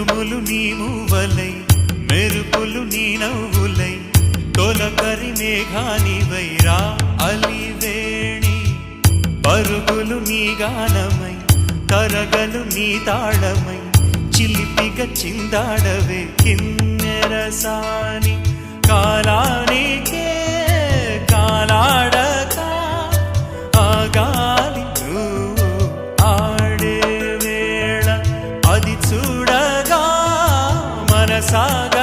ఉరుములు నీ మూవలై మెరుపులు నీ నవ్వులై తొలకరి మేఘానివైరా అలివేణి పరుగులు నీ గానమై తరగలు నీ తాళమై చిలిపిగ చిందాడవే కిన్నెరసాని కాలానికే కాలాడక ఆగాలి నువ్వు ఆడే వేళ అది చూడగా మనసాగ